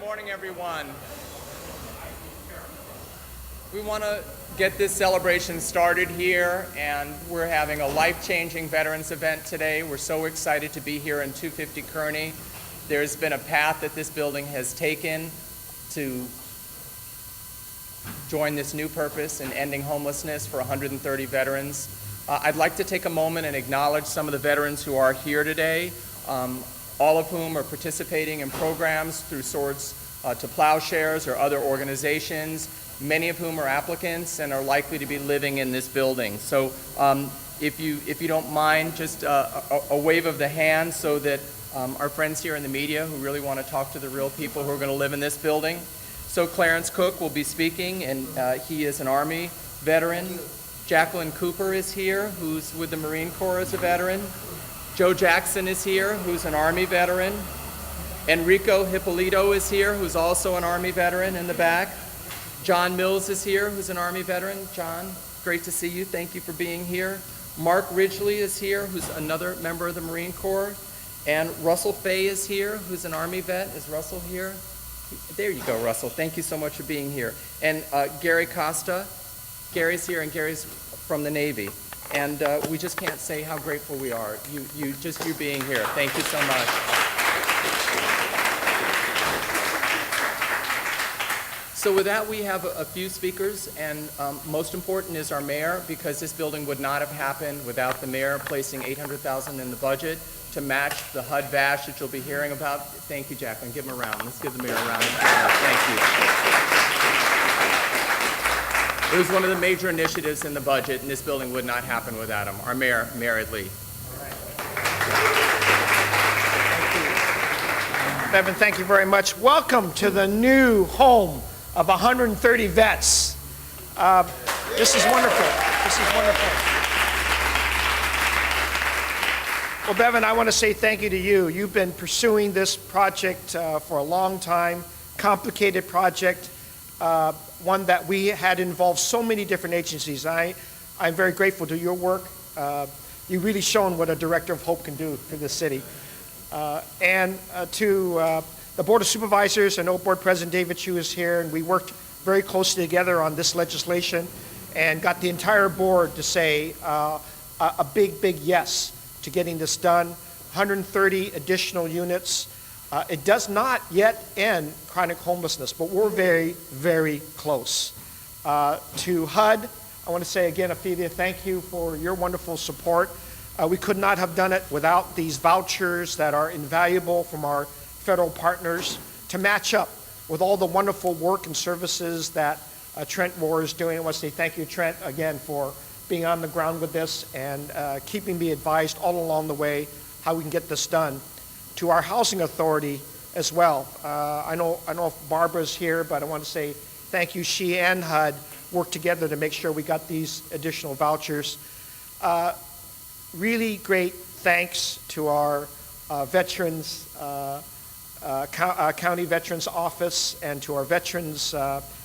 morning, everyone. We want to get this celebration started here, and we're having a life-changing veterans event today. We're so excited to be here in 250 Kearny. There's been a path that this building has taken to join this new purpose in ending homelessness for 130 veterans. I'd like to take a moment and acknowledge some of the veterans who are here today, all of whom are participating in programs through Swords to Plowshares or other organizations, many of whom are applicants and are likely to be living in this building. So if you don't mind, just a wave of the hand so that our friends here in the media who really want to talk to the real people who are going to live in this building. So Clarence Cook will be speaking, and he is an Army veteran. Jacqueline Cooper is here, who's with the Marine Corps as a veteran. Joe Jackson is here, who's an Army veteran. Enrico Hippolito is here, who's also an Army veteran in the back. John Mills is here, who's an Army veteran. John, great to see you. Thank you for being here. Mark Ridgely is here, who's another member of the Marine Corps. And Russell Fay is here, who's an Army vet. Is Russell here? There you go, Russell. Thank you so much for being here. And Gary Costa. Gary's here, and Gary's from the Navy. And we just can't say how grateful we are. You being here. Thank you so much. So with that, we have a few speakers, and most important is our mayor, because this building would not have happened without the mayor placing $800,000 in the budget to match the HUD VASH that you'll be hearing about. Thank you, Jacqueline. Give him a round. Let's give the mayor a round of applause. Thank you. It was one of the major initiatives in the budget, and this building would not happen without him. Our mayor, Mayor Ed Lee. Bevan, thank you very much. Welcome to the new home of 130 vets. This is wonderful. This is wonderful. Well, Bevan, I want to say thank you to you. You've been pursuing this project for a long time, complicated project, one that we had involved so many different agencies. I'm very grateful to your work. You've really shown what a director of hope can do for this city. And to the Board of Supervisors, I know Board President David Chu is here, and we worked very closely together on this legislation and got the entire board to say a big yes to getting this done. 130 additional units. It does not yet end chronic homelessness, but we're very, very close. To HUD, I want to say again, Ophelia, thank you for your wonderful support. We could not have done it without these vouchers that are invaluable from our federal partners to match up with all the wonderful work and services that Trent Moore is doing. I want to say thank you, Trent, again, for being on the ground with this and keeping me advised all along the way how we can get this done. To our housing authority as well. I know if Barbara's here, but I want to say thank you. She and HUD worked together to make sure we got these additional vouchers. Really great thanks to our veterans, County Veterans Office, and to our veterans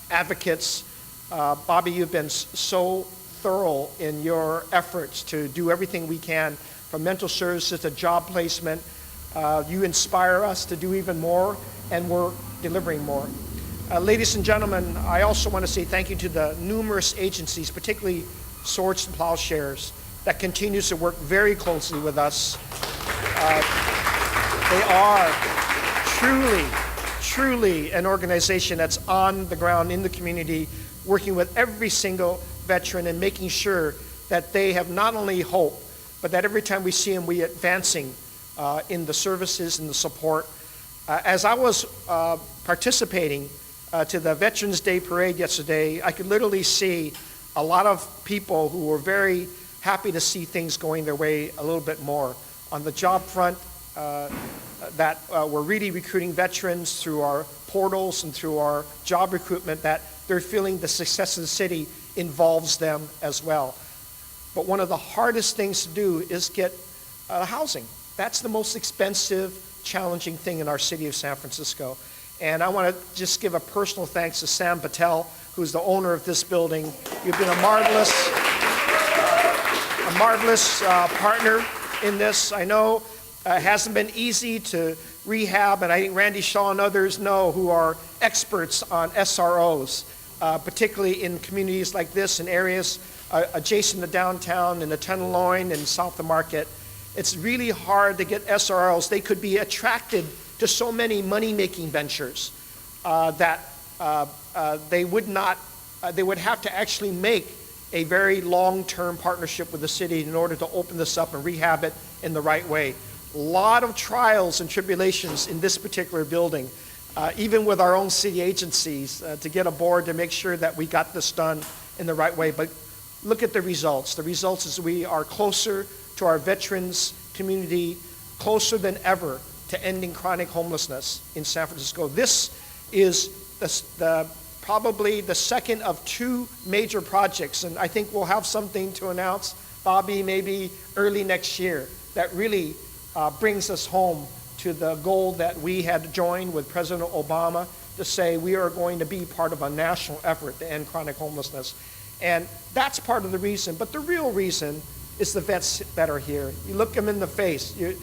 advocates. Bobby, you've been so thorough in your efforts to do everything we can, from mental services to job placement. You inspire us to do even more, and we're delivering more. Ladies and gentlemen, I also want to say thank you to the numerous agencies, particularly Swords to Plowshares, that continues to work very closely with us. They are truly an organization that's on the ground in the community, working with every single veteran and making sure that they have not only hope, but that every time we see them, we advancing in the services and the support. As I was participating to the Veterans Day Parade yesterday, I could literally see a lot of people who were very happy to see things going their way a little bit more. On the job front, that we're really recruiting veterans through our portals and through our job recruitment, that they're feeling the success of the city involves them as well. But one of the hardest things to do is get housing. That's the most expensive, challenging thing in our city of San Francisco. And I want to just give a personal thanks to Sam Patel, who's the owner of this building. You've been a marvelous partner in this. I know it hasn't been easy to rehab, and I think Randy Shaw and others know who are experts on SROs, particularly in communities like this, in areas adjacent to downtown, in the Tenderloin and South of Market. It's really hard to get SROs. They could be attracted to so many money-making ventures that they would have to actually make a very long-term partnership with the city in order to open this up and rehab it in the right way. A lot of trials and tribulations in this particular building, even with our own city agencies, to get aboard to make sure that we got this done in the right way. But look at the results. The results is we are closer to our veterans community, closer than ever to ending chronic homelessness in San Francisco. This is probably the second of two major projects, and I think we'll have something to announce, Bobby, maybe early next year, that really brings us home to the goal that we had joined with President Obama to say we are going to be part of a national effort to end chronic homelessness. And that's part of the reason, but the real reason is the vets that are here. You look them in the face, you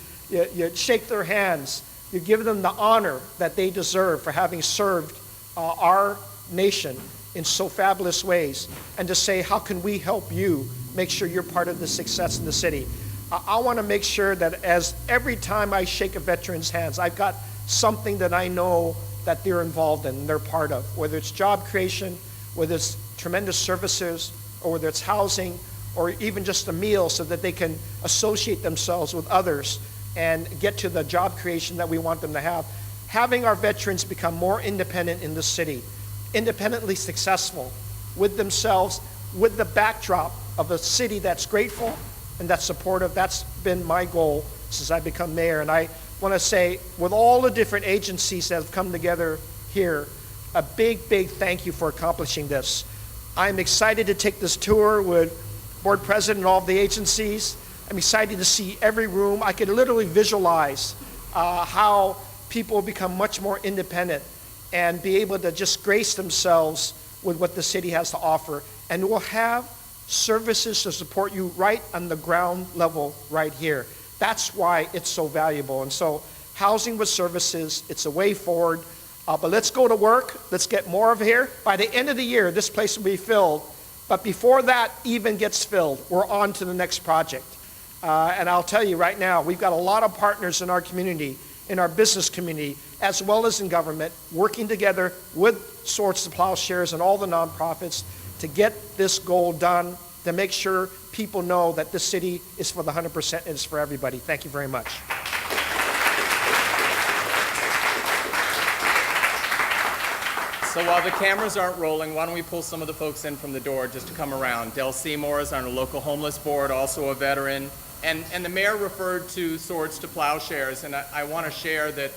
shake their hands, you give them the honor that they deserve for having served our nation in so fabulous ways, and to say, how can we help you make sure you're part of the success in the city? I want to make sure that as every time I shake a veteran's hands, I've got something that I know that they're involved in and they're part of, whether it's job creation, whether it's tremendous services, or whether it's housing, or even just a meal so that they can associate themselves with others and get to the job creation that we want them to have. Having our veterans become more independent in the city, independently successful with themselves, with the backdrop of a city that's grateful and that's supportive. That's been my goal since I've become mayor. And I want to say, with all the different agencies that have come together here, a big, big thank you for accomplishing this. I'm excited to take this tour with board president and all of the agencies. I'm excited to see every room. I could literally visualize how people will become much more independent and be able to just grace themselves with what the city has to offer. And we'll have services to support you right on the ground level right here. That's why it's so valuable. And so housing with services, it's a way forward. But let's go to work. Let's get more of here. By the end of the year, this place will be filled. But before that even gets filled, we're on to the next project. And I'll tell you right now, we've got a lot of partners in our community, in our business community, as well as in government, working together with Swords to Plowshares and all the nonprofits to get this goal done, to make sure people know that this city is for the 100% and it's for everybody. Thank you very much. So while the cameras aren't rolling, why don't we pull some of the folks in from the door just to come around. Del Seymour is on our local homeless board, also a veteran. And the mayor referred to Swords to Plowshares, and I want to share that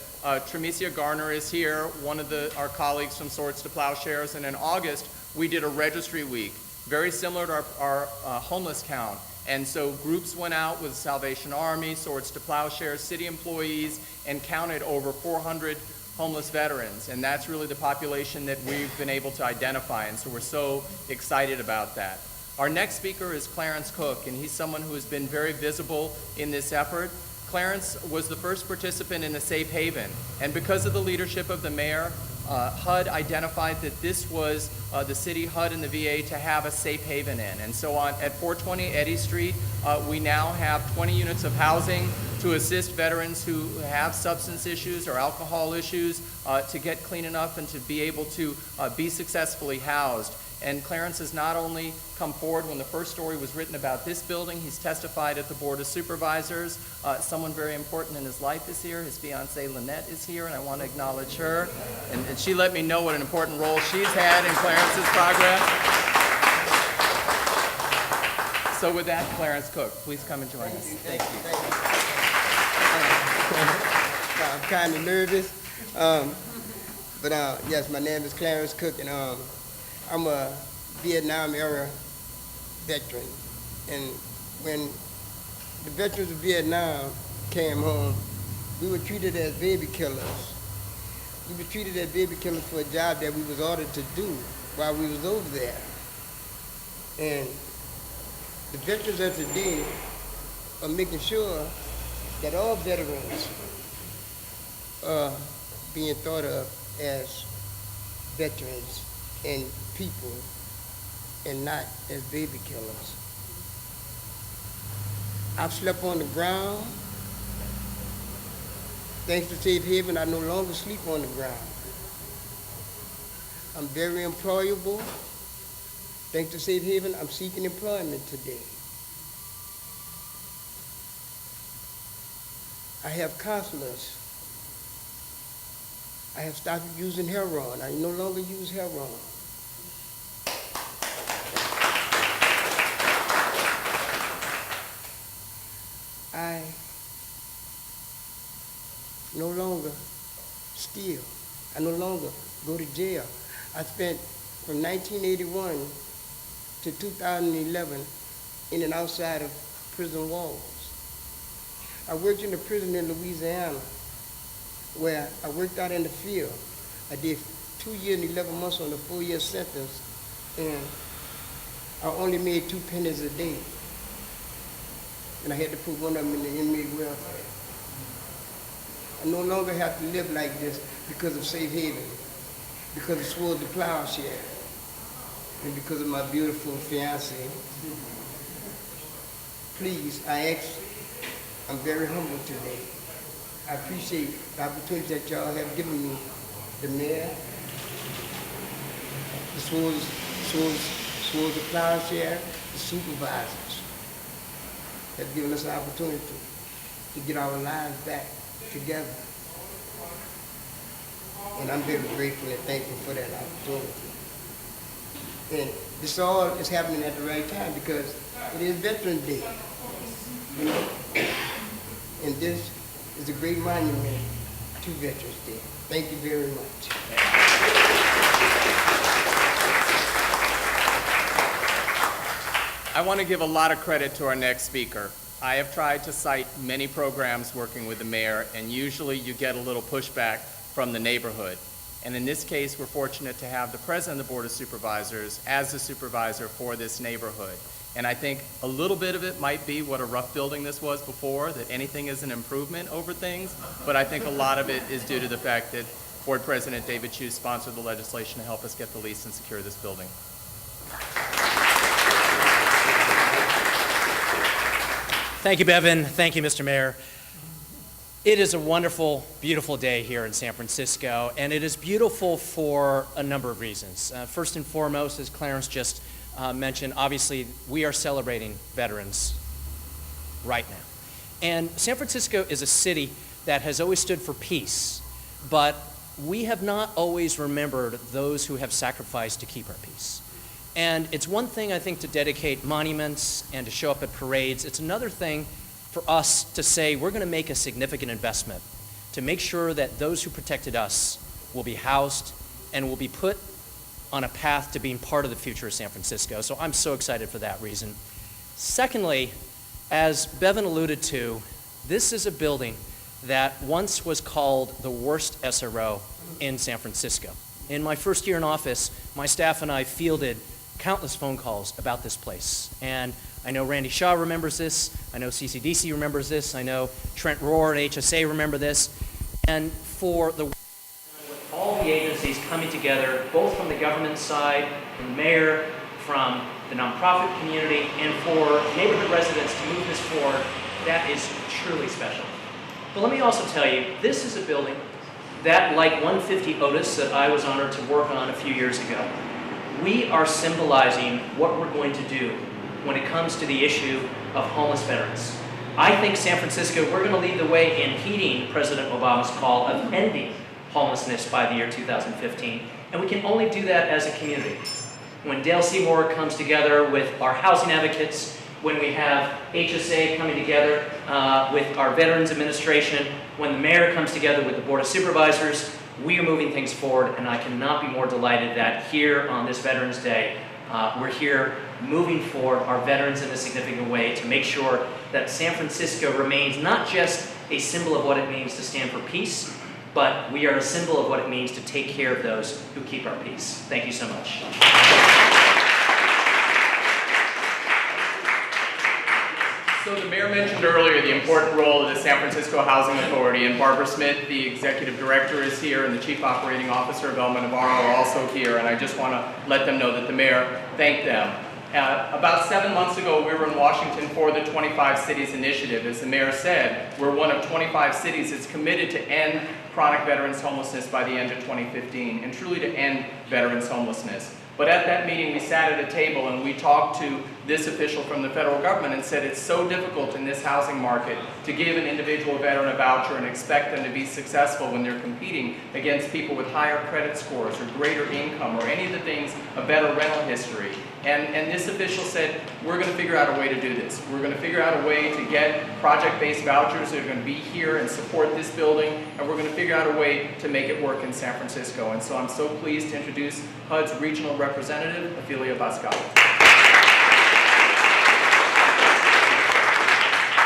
Tremicia Garner is here, one of our colleagues from Swords to Plowshares, and in August we did a registry week, very similar to our homeless count. And so groups went out with Salvation Army, Swords to Plowshares, city employees, and counted over 400 homeless veterans, and that's really the population that we've been able to identify, and so we're so excited about that. Our next speaker is Clarence Cook, and he's someone who has been very visible in this effort. Clarence was the first participant in the Safe Haven, and because of the leadership of the mayor, HUD identified that this was the city, HUD, and the VA to have a safe haven in. And so at 420 Eddy Street, we now have 20 units of housing to assist veterans who have substance issues or alcohol issues to get clean enough and to be able to be successfully housed. And Clarence has not only come forward when the first story was written about this building, he's testified at the Board of Supervisors. Someone very important in his life is here. His fiancée Lynette is here, and I want to acknowledge her. And she let me know what an important role she's had in Clarence's progress. So with that, Clarence Cook, please come and join us. Thank you. I'm kind of nervous, but yes, my name is Clarence Cook, and I'm a Vietnam-era veteran. And when the veterans of Vietnam came home, we were treated as baby killers. We were treated as baby killers for a job that we was ordered to do while we was over there. And the veterans of today are making sure that all veterans being thought of as veterans and people and not as baby killers. I've slept on the ground. Thanks to Safe Haven, I no longer sleep on the ground. I'm very employable. Thanks to Safe Haven, I'm seeking employment today. I have counselors. I have stopped using heroin. I no longer use heroin. I no longer steal. I no longer go to jail. I spent from 1981 to 2011 in and outside of prison walls. I worked in a prison in Louisiana where I worked out in the field. I did 2 years and 11 months on a 4-year sentence, and I only made 2 pennies a day. And I had to put one of them in the inmate welfare. I no longer have to live like this because of Safe Haven, because of Sword the Plowshare, and because of my beautiful fiancée. Please, I'm very humble today. I appreciate the opportunity that y'all have given me, the mayor, the Sword the Plowshare, the supervisors, have given us an opportunity to get our lives back together. And I'm very grateful and thankful for that opportunity. And this all is happening at the right time because it is Veterans Day, you know? And this is a great monument to Veterans Day. Thank you very much. I want to give a lot of credit to our next speaker. I have tried to cite many programs working with the mayor, and usually you get a little pushback from the neighborhood. And in this case, we're fortunate to have the president of the Board of Supervisors as the supervisor for this neighborhood. And I think a little bit of it might be what a rough building this was before, that anything is an improvement over things, but I think a lot of it is due to the fact that Board President David Chu sponsored the legislation to help us get the lease and secure this building. Thank you, Bevan. Thank you, Mr. Mayor. It is a wonderful, beautiful day here in San Francisco, and it is beautiful for a number of reasons. First and foremost, as Clarence just mentioned, obviously we are celebrating veterans right now. And San Francisco is a city that has always stood for peace, but we have not always remembered those who have sacrificed to keep our peace. And it's one thing, I think, to dedicate monuments and to show up at parades. It's another thing for us to say we're going to make a significant investment to make sure that those who protected us will be housed and will be put on a path to being part of the future of San Francisco. So I'm so excited for that reason. Secondly, as Bevan alluded to, this is a building that once was called the worst SRO in San Francisco. In my first year in office, my staff and I fielded countless phone calls about this place. And I know Randy Shaw remembers this. I know CCDC remembers this. I know Trent Rohr and HSA remember this. And for the with all the agencies coming together, both from the government side, from the mayor, from the nonprofit community, and for neighborhood residents to move this forward, that is truly special. But let me also tell you, this is a building that, like 150 Otis that I was honored to work on a few years ago, we are symbolizing what we're going to do when it comes to the issue of homeless veterans. I think San Francisco, we're going to lead the way in heeding President Obama's call of ending homelessness by the year 2015, and we can only do that as a community. When Dale Seymour comes together with our housing advocates, when we have HSA coming together with our Veterans Administration, when the mayor comes together with the Board of Supervisors, we are moving things forward, and I cannot be more delighted that here on this Veterans Day, we're here moving forward our veterans in a significant way to make sure that San Francisco remains not just a symbol of what it means to stand for peace, but we are a symbol of what it means to take care of those who keep our peace. Thank you so much. So the mayor mentioned earlier the important role of the San Francisco Housing Authority, and Barbara Smith, the executive director, is here, and the chief operating officer, Velma Navarro, are also here, and I just want to let them know that the mayor thanked them. About 7 months ago, we were in Washington for the 25 Cities Initiative. As the mayor said, we're one of 25 cities that's committed to end chronic veterans homelessness by the end of 2015, and truly to end veterans homelessness. But at that meeting, we sat at a table and we talked to this official from the federal government and said it's so difficult in this housing market to give an individual veteran a voucher and expect them to be successful when they're competing against people with higher credit scores or greater income or any of the things, a better rental history. And this official said, we're going to figure out a way to do this. We're going to figure out a way to get project-based vouchers that are going to be here and support this building, and we're going to figure out a way to make it work in San Francisco. And so I'm so pleased to introduce HUD's regional representative, Ophelia Pascal.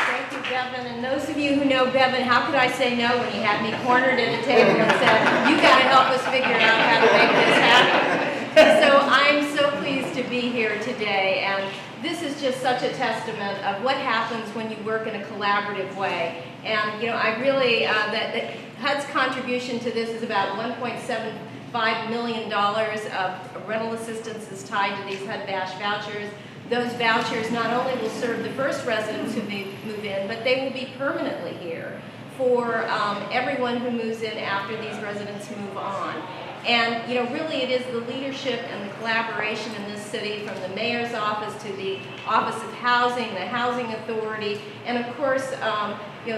Thank you, Bevan. And those of you who know Bevan, how could I say no when he had me cornered at a table and said, you got to help us figure out how to make this happen. So I'm so pleased to be here today, and this is just such a testament of what happens when you work in a collaborative way. And I really, that HUD's contribution to this is about $1.75 million of rental assistance is tied to these HUD Bash vouchers. Those vouchers not only will serve the first residents who move in, but they will be permanently here for everyone who moves in after these residents move on. And really it is the leadership and the collaboration in this city, from the mayor's office to the Office of Housing, the Housing Authority, and of course,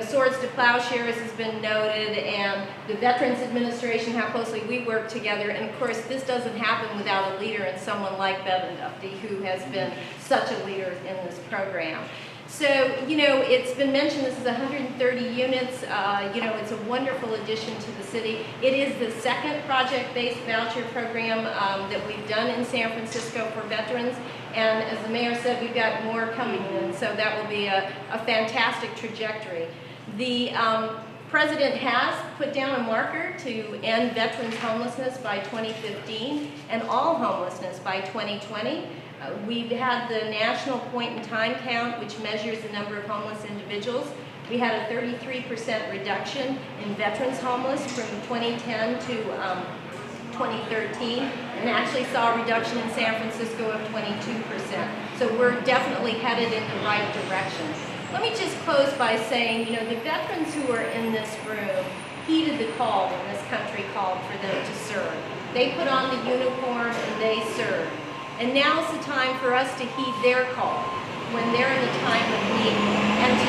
Swords to Plowshares has been noted, and the Veterans Administration, how closely we work together. And of course, this doesn't happen without a leader and someone like Bevan Dufty, who has been such a leader in this program. So, it's been mentioned this is 130 units. It's a wonderful addition to the city. It is the second project-based voucher program that we've done in San Francisco for veterans. And as the mayor said, we've got more coming in, so that will be a fantastic trajectory. The President has put down a marker to end veterans homelessness by 2015 and all homelessness by 2020. We've had the national point-in-time count, which measures the number of homeless individuals. We had a 33% reduction in veterans homeless from 2010 to 2013, and actually saw a reduction in San Francisco of 22%. So we're definitely headed in the right direction. Let me just close by saying, the veterans who are in this room heeded the call when this country called for them to serve. They put on the uniform and they served. And now's the time for us to heed their call when they're in a time of need, and to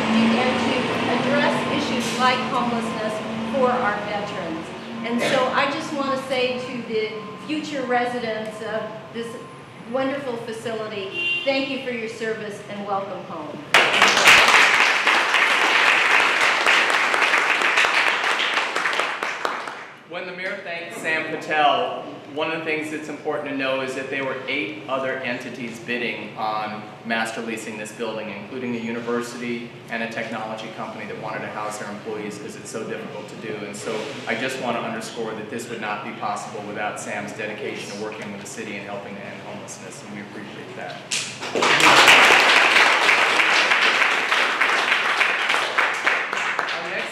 address issues like homelessness for our veterans. And so I just want to say to the future residents of this wonderful facility, thank you for your service and welcome home. When the mayor thanked Sam Patel, one of the things that's important to know is that there were 8 other entities bidding on master leasing this building, including a university and a technology company that wanted to house their employees because it's so difficult to do. And so I just want to underscore that this would not be possible without Sam's dedication to working with the city and helping to end homelessness, and we appreciate that.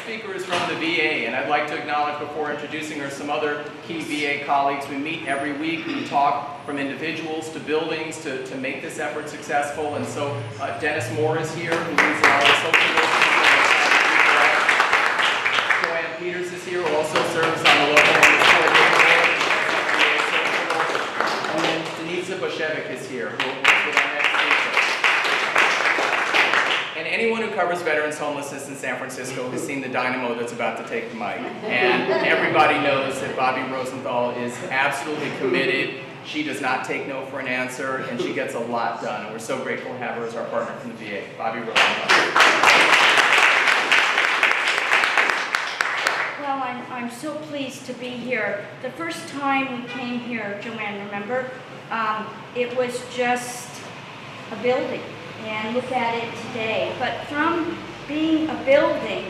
Speaker is from the VA, and I'd like to acknowledge, before introducing her, some other key VA colleagues. We meet every week. We talk from individuals to buildings to make this effort successful. And so Dennis Moore is here, who leads our social work. Joanne Peters is here, who also serves on the local board. And then Denise Boshevik is here, who will work with our next speaker. And anyone who covers veterans homelessness in San Francisco has seen the dynamo that's about to take the mic. And everybody knows that Bobby Rosenthal is absolutely committed. She does not take no for an answer, and she gets a lot done. And we're so grateful to have her as our partner from the VA. Bobby Rosenthal. Well, I'm so pleased to be here. The first time we came here, Joanne, remember, it was just a building. And look at it today. But from being a building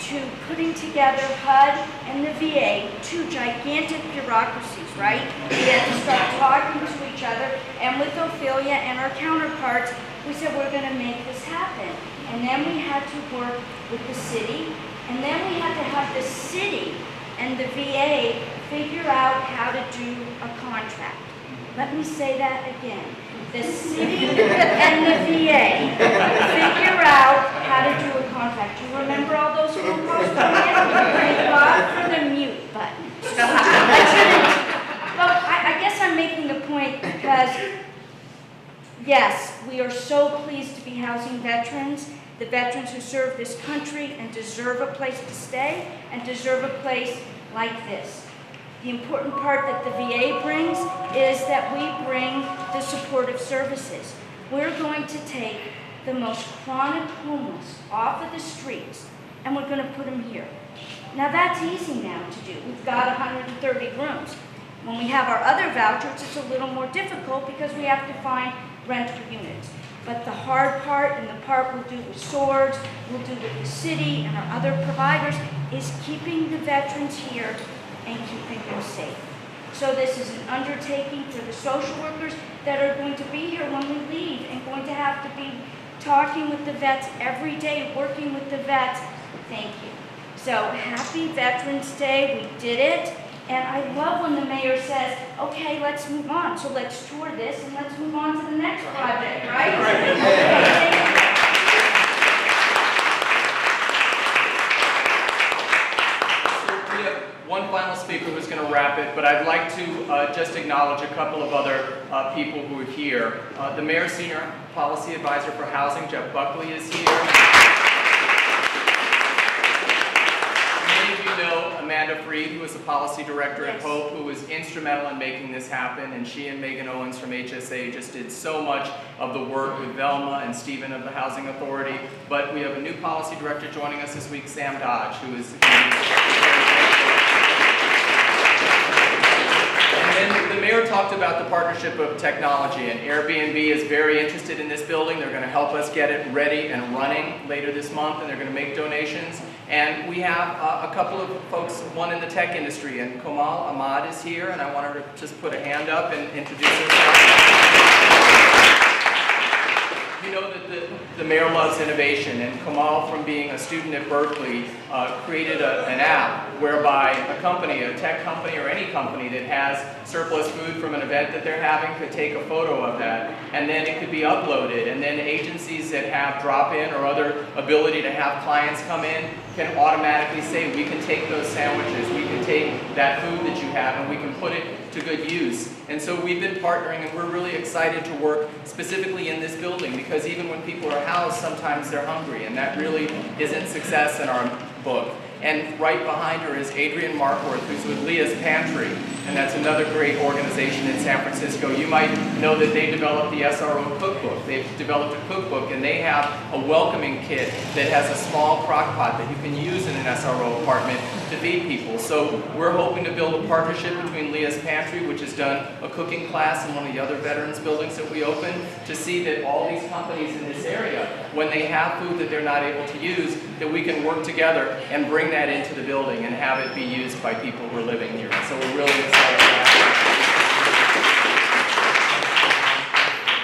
to putting together HUD and the VA, 2 gigantic bureaucracies, right? We had to start talking to each other, and with Ophelia and our counterparts, we said we're going to make this happen. And then we had to work with the city, and then we had to have the city and the VA figure out how to do a contract. Let me say that again. The city and the VA figure out how to do a contract. You remember all those phone calls coming in? Thank God for the mute button. Well, I guess I'm making the point because, yes, we are so pleased to be housing veterans, the veterans who serve this country and deserve a place to stay and deserve a place like this. The important part that the VA brings is that we bring the supportive services. We're going to take the most chronic homeless off of the streets and we're going to put them here. Now that's easy now to do. We've got 130 rooms. When we have our other vouchers, it's a little more difficult because we have to find rental units. But the hard part, and the part we'll do with Swords, we'll do with the city and our other providers, is keeping the veterans here and keeping them safe. So this is an undertaking for the social workers that are going to be here when we leave and going to have to be talking with the vets every day, working with the vets. Thank you. So happy Veterans Day, we did it. And I love when the mayor says, okay, let's move on. So let's tour this and let's move on to the next project, right? Okay, thank you. We have one final speaker who's going to wrap it, but I'd like to just acknowledge a couple of other people who are here. The Mayor's Senior Policy Advisor for Housing, Jeff Buckley, is here. Many of you know Amanda Freed, who is the Policy Director at Hope, who was instrumental in making this happen, and she and Megan Owens from HSA just did so much of the work with Velma and Stephen of the Housing Authority. But we have a new Policy Director joining us this week, Sam Dodge, who is And the mayor talked about the partnership of technology, and Airbnb is very interested in this building. They're going to help us get it ready and running later this month, and they're going to make donations. And we have a couple of folks, one in the tech industry, and Komal Ahmad is here, and I want her to just put a hand up and introduce herself. You know that the mayor loves innovation, and Kamal, from being a student at Berkeley, created an app whereby a company, a tech company or any company that has surplus food from an event that they're having could take a photo of that, and then it could be uploaded, and then agencies that have drop-in or other ability to have clients come in can automatically say, we can take those sandwiches, we can take that food that you have, and we can put it to good use. And so we've been partnering, and we're really excited to work specifically in this building, because even when people are housed, sometimes they're hungry, and that really isn't success in our book. And right behind her is Adrian Markworth, who's with Leah's Pantry, and that's another great organization in San Francisco. You might know that they developed the SRO cookbook. They've developed a cookbook, and they have a welcoming kit that has a small crock pot that you can use in an SRO apartment to feed people. So we're hoping to build a partnership between Leah's Pantry, which has done a cooking class in one of the other veterans buildings that we opened, to see that all these companies in this area, when they have food that they're not able to use, that we can work together and bring that into the building and have it be used by people who are living here. So we're really excited about that.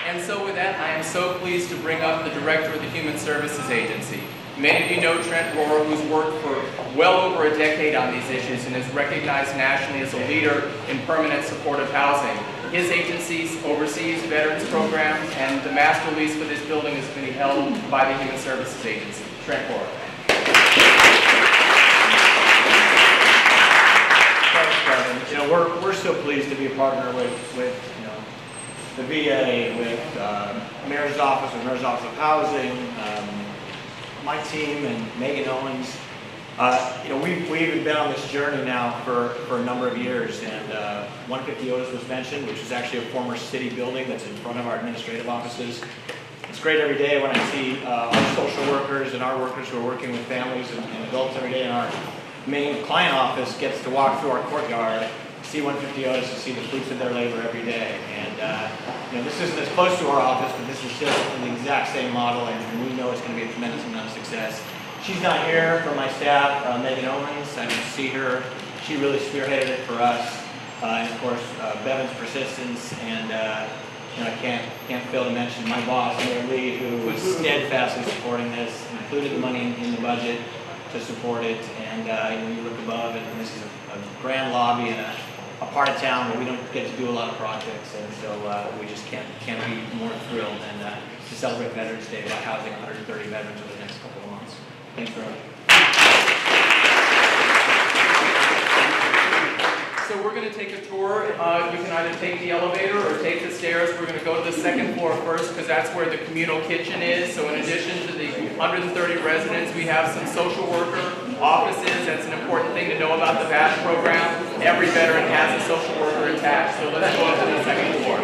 And so with that, I am so pleased to bring up the Director of the Human Services Agency. Many of you know Trent Rohrer, who's worked for well over a decade on these issues and is recognized nationally as a leader in permanent supportive housing. His agency oversees veterans programs, and the master lease for this building is being held by the Human Services Agency. Trent Rohrer. Thanks, Kevin. You know, we're so pleased to be a partner with you know, the VA, with Mayor's Office, the Mayor's Office of Housing, my team, and Megan Owens. You know, we've been on this journey now for a number of years, and 150 Otis was mentioned, which is actually a former city building that's in front of our administrative offices. It's great every day when I see our social workers and our workers who are working with families and adults every day in our main client office gets to walk through our courtyard, see 150 Otis, and see the fruits of their labor every day. And you know, this isn't as close to our office, but this is still the exact same model, and we know it's going to be a tremendous amount of success. She's not here from my staff, Megan Owens. I didn't see her. She really spearheaded it for us. And of course, Bevan's persistence and you know, I can't fail to mention my boss, Mayor Lee, who was steadfastly supporting this, included the money in the budget to support it. And you know, you look above, and this is a grand lobby in a part of town where we don't get to do a lot of projects, and so we just can't be more thrilled than to celebrate Veterans Day by housing 130 veterans over the next couple of months. Thanks very much. So we're going to take a tour. You can either take the elevator or take the stairs. We're going to go to the second floor first because that's where the communal kitchen is. So in addition to the 130 residents, we have some social worker offices. That's an important thing to know about the VASH program. Every veteran has a social worker attached. So let's go up to the second floor.